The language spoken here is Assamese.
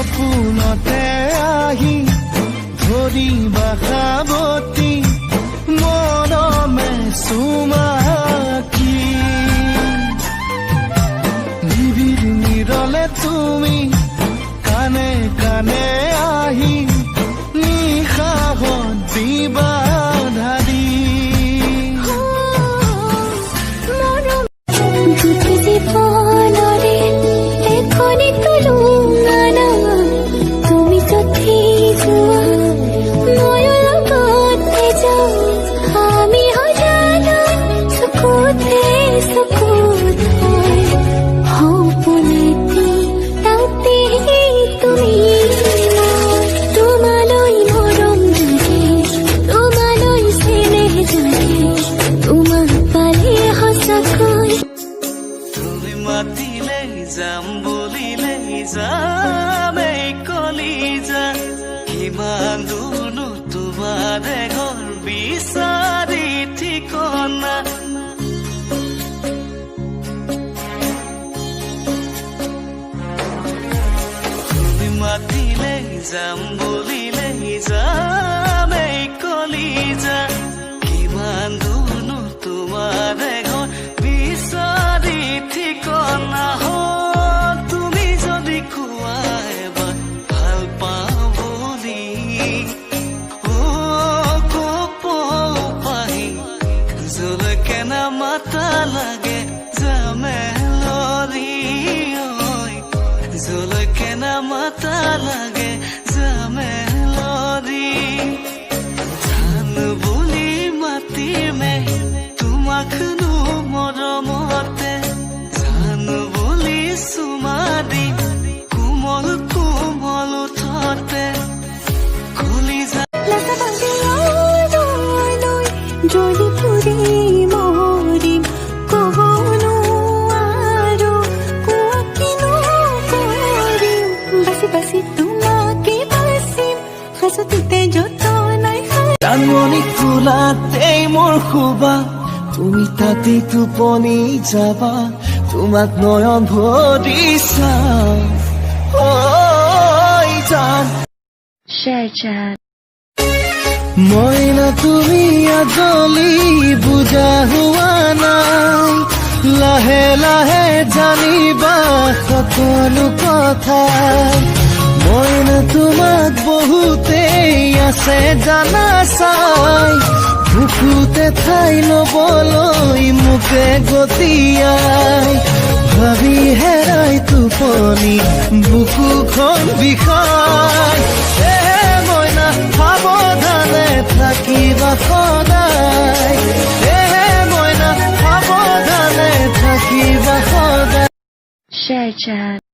সপোনতে আহি ধৰিবা সাৱতি মৰমে চুমাকি নিবিড় নিৰলে তুমি কানে কানে আহি নিশাহত দিবা ধাৰি যাম বুলিলে যামে কলিজা কিমান দূৰনো তোমাৰ ঘৰ বিচাৰি ঠিকনা তুমি মাতিলে যাম বুলিলে যামে কলিজা কিমান দূৰনো তোমাৰ ঘৰ বিচাৰি ঠিকনা মাতা লাগে জামেলৰি জলকে না মাতা লাগে জামেলৰি জান বুলি মাতিমে তোমাকনো মৰমতে জান বুলি চুমা দি কোমল কোমল উঠতে কলিজা জলি ফুৰি মৰিম কবনো আৰু কোৱাকিনো কৰিম বাচি বাচি তোমাকে বাচিম হাজতিতে যতনাই জানমণি ফুলাতেই মোৰ শুবা তুমি তাতেই টোপনি যাবা তোমাক নয়ন ভৰি চাম জান Share মইনা তুমি আজলি বুজা হোৱা নাই লাহে লাহে জানিবা সকলো কথা মইনা তোমাক বহুতেই আছে জানা চাই বুকুতে ঠাই ল'বলৈ মোকে গতিয়াই ভাবি হেৰাই টোপনি বুকুখন বিষাই মইনা সাৱধানে থাকিবা সদায় মইনা সাৱধানে থাকিবা সদায় Share